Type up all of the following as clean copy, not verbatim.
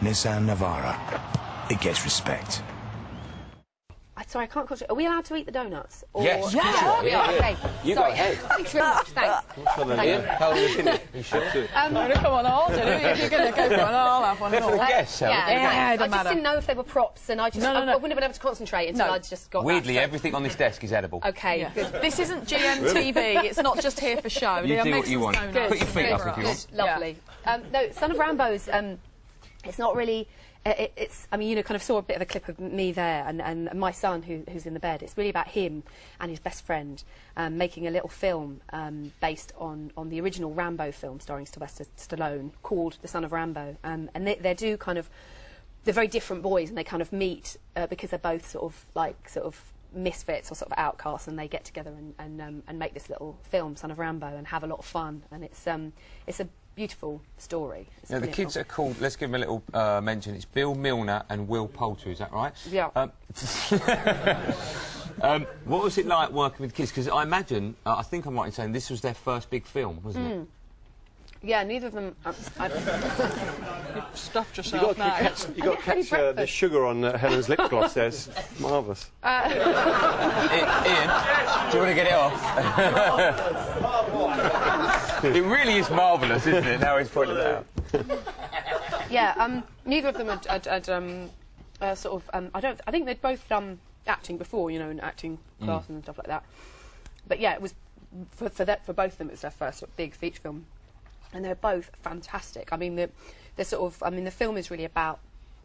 Nissan Navara. It gets respect. Sorry, I can't concentrate. Are we allowed to eat the donuts? Or... Yes. Yeah. Yeah. Okay. You Sorry. go ahead. Thanks very much. Thanks. How long you should do. Come on, I'll do it. If you're going to go for one, I'll have one. They're for the guests, I just didn't know if they were props, and I just I wouldn't have been able to concentrate until I'd just got. Weirdly, everything on this desk is edible. Okay. Yeah. Good. This isn't GMTV. It's not just here for show. You do what you want. Good. Put your feet up if you want. Lovely. No, Son of Rambo's. It's not really. It's. I mean, you know, kind of saw a bit of a clip of me there, and my son who's in the bed. It's really about him and his best friend making a little film based on the original Rambo film starring Sylvester Stallone called The Son of Rambo. And they do kind of. They're very different boys, and they kind of meet because they're both sort of misfits or sort of outcasts, and they get together and make this little film, Son of Rambo, and have a lot of fun. And it's a beautiful story. Now, the kids are called, let's give them a little mention, it's Bill Milner and Will Poulter, is that right? Yeah. What was it like working with kids? Because I imagine, I think I'm right in saying this was their first big film, wasn't it? Yeah, neither of them... You've stuffed yourself now. You've got to catch the sugar on Helen's lip gloss there. It's marvellous. Ian, do you want to get it off? It really is marvellous, isn't it, now he's pointed it out? Yeah, neither of them had sort of... I think they'd both done acting before, you know, in acting classes and stuff like that. But yeah, it was... For both of them, it was their first sort of big feature film. And they're both fantastic. I mean, they're sort of... I mean, the film is really about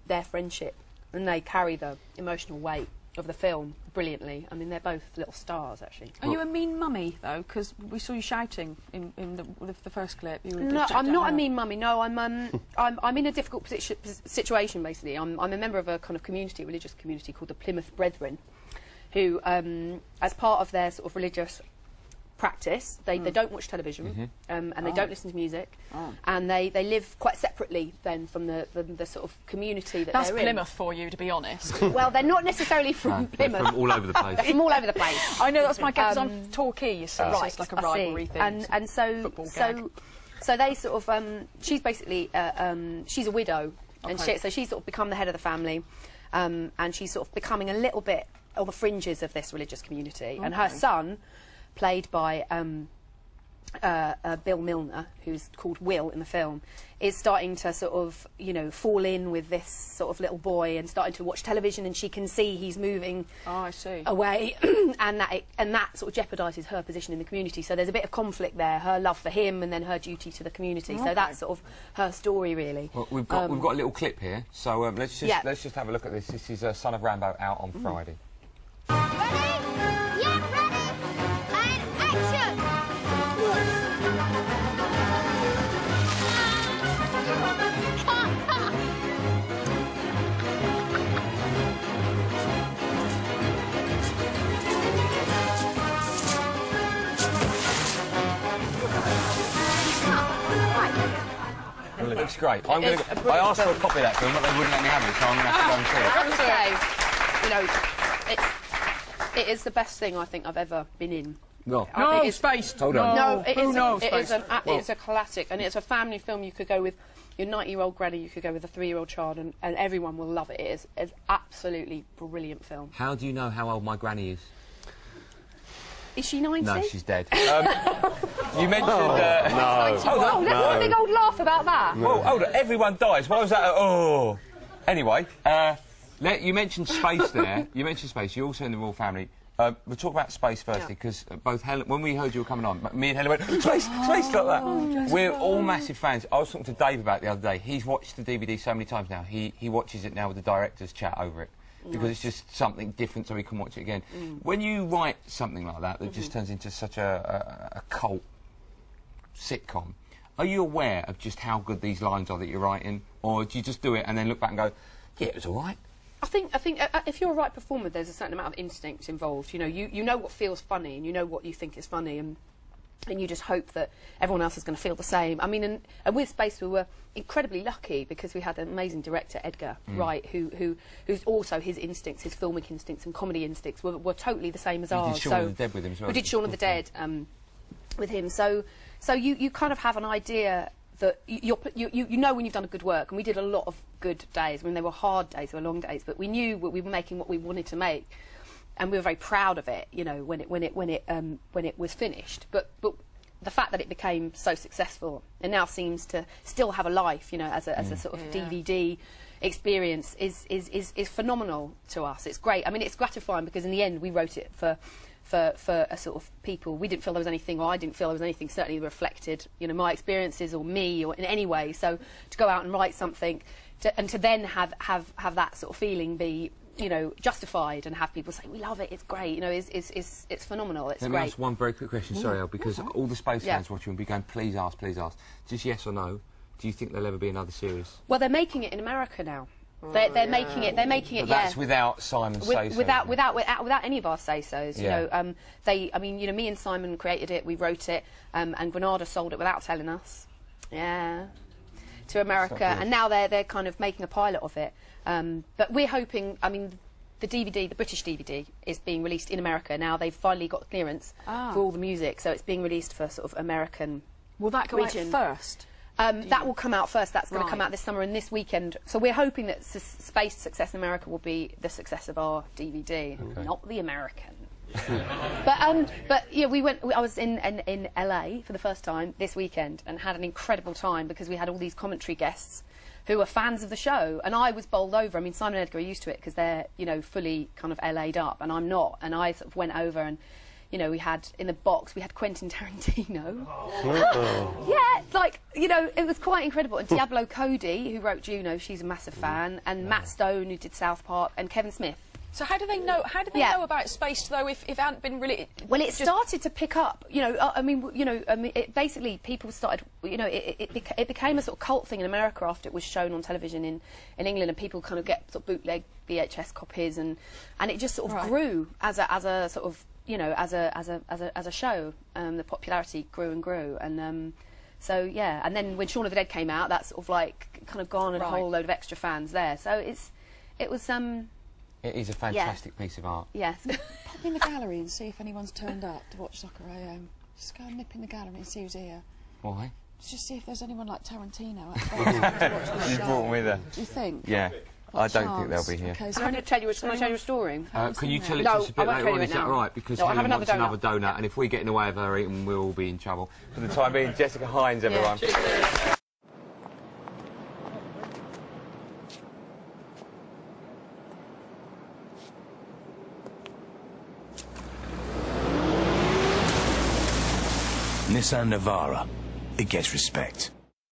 their friendship, and they carry the emotional weight of the film brilliantly. I mean, they're both little stars, actually. Are you a mean mummy, though? Because we saw you shouting in the first clip. You were no, I'm not a mean mummy. No, I'm in a difficult situation, basically. I'm a member of a kind of community, religious community called the Plymouth Brethren, who, as part of their sort of religious practice, they don't watch television, and they don't listen to music, and they live quite separately then from the sort of community that That's they're in. Plymouth for you, to be honest. Well, they're not necessarily from Plymouth. From all over the place. They're from all over the place. I know, that's my guess, because I'm Torquay, you see, so Right, it's like a rivalry thing. And so they sort of she's basically she's a widow, and so she's sort of become the head of the family, and she's sort of becoming a little bit on the fringes of this religious community, and her son, played by Bill Milner, who's called Will in the film, is starting to sort of, you know, fall in with this sort of little boy and starting to watch television, and she can see he's moving away, and that sort of jeopardises her position in the community. So there's a bit of conflict there, her love for him and then her duty to the community. So that's sort of her story, really. Well, we've got a little clip here, so let's just have a look at this. This is Son of Rambo out on Friday. Well, it looks great. I asked for a copy of that film, but they wouldn't let me have it, so I'm going to have to go and see it. You know, it is the best thing I think I've ever been in. No, Space. Hold on. No, it's a classic, and it's a family film. You could go with your 90-year-old granny, you could go with a 3-year-old child, and everyone will love it. It's absolutely brilliant film. How do you know how old my granny is? Is she 90? No, she's dead. You mentioned... No. Oh, let's have a big old laugh about that. Well, hold on, everyone dies. Why was that? Oh. Anyway, you mentioned space there. You mentioned space. You're also in the royal family. We'll talk about space firstly, because both Helen... When we heard you were coming on, me and Helen went, space, space, like that. We're all massive fans. I was talking to Dave about it the other day. He's watched the DVD so many times now. He watches it now with the director's chat over it. Because it's just something different, so he can watch it again. When you write something like that just turns into such a cult sitcom, are you aware of just how good these lines are that you're writing, or do you just do it and then look back and go, yeah, it was all right? I think if you're a right performer, there's a certain amount of instinct involved. You know, you know what feels funny, and you know what you think is funny, and you just hope that everyone else is going to feel the same. I mean, and with Space, we were incredibly lucky because we had an amazing director, Edgar Wright, who's also his instincts, his filmic instincts and comedy instincts were totally the same as ours. You did Shaun of the Dead with him as well. We did Shaun of the Dead with him. So you kind of have an idea that you know when you've done a good work, and we did a lot of good days. I mean, they were hard days, they were long days, but we knew we were making what we wanted to make, and we were very proud of it. You know, when it was finished. But the fact that it became so successful, it now seems to still have a life. You know, as a sort of DVD experience is phenomenal to us. It's great. I mean, it's gratifying because in the end we wrote it for a sort of people. We didn't feel there was anything, or I didn't feel there was anything certainly reflected, you know, my experiences or me or in any way. So to go out and write something and to then have that sort of feeling be, you know, justified and have people say we love it, it's great, you know, it's phenomenal, it's great. Let me ask one very quick question, sorry, Al, because all the space fans watching will be going, please ask, just yes or no. Do you think there'll ever be another series? Well, they're making it in America now. They're making it. They're making it. But that's without Simon's say-so. Without any of our say-sos. Yeah. You know, I mean, you know, me and Simon created it. We wrote it, and Granada sold it without telling us. Yeah. To America, and now they're kind of making a pilot of it. But we're hoping. I mean, the DVD, the British DVD, is being released in America now. They've finally got the clearance for all the music, so it's being released for sort of American. Will that go out first? That will come out first. That's going to come out this summer and this weekend. So we're hoping that Space success in America will be the success of our DVD, not the American. but yeah, I was in LA for the first time this weekend and had an incredible time because we had all these commentary guests who were fans of the show, and I was bowled over. I mean, Simon and Edgar are used to it because they're, you know, fully kind of LA'd up, and I'm not. And I sort of went over and, you know, we had in the box, we had Quentin Tarantino. Yeah, like, you know, it was quite incredible. And Diablo Cody, who wrote Juno, she's a massive fan, and Matt Stone, who did South Park, and Kevin Smith. So how do they know? How do they know about Space though? If it hadn't been really, well, it started to pick up. You know, I mean, it basically people started. You know, it became a sort of cult thing in America after it was shown on television in England, and people kind of get sort of bootleg VHS copies, and it just sort of grew as a sort of, you know, as a show. The popularity grew and grew, and so yeah. And then when Shaun of the Dead came out, that sort of like kind of garnered a whole load of extra fans there. So it was. It is a fantastic piece of art. Yes. Pop in the gallery and see if anyone's turned up to watch Soccer AM. Just go and nip in the gallery and see who's here. Why? Just see if there's anyone like Tarantino at to watch the You show. brought them with her. Do you think? Yeah. I don't think they'll be here. Okay, I'm going to tell you. Can I tell you a story? Can you tell it No, to us a bit I won't later tell on? you Is it that now. all right? Because No, I have Helen another wants another donut, and if we get in the way of her eating, we'll all be in trouble. For the time being, Jessica Hynes, everyone. Nissan Navara. It gets respect.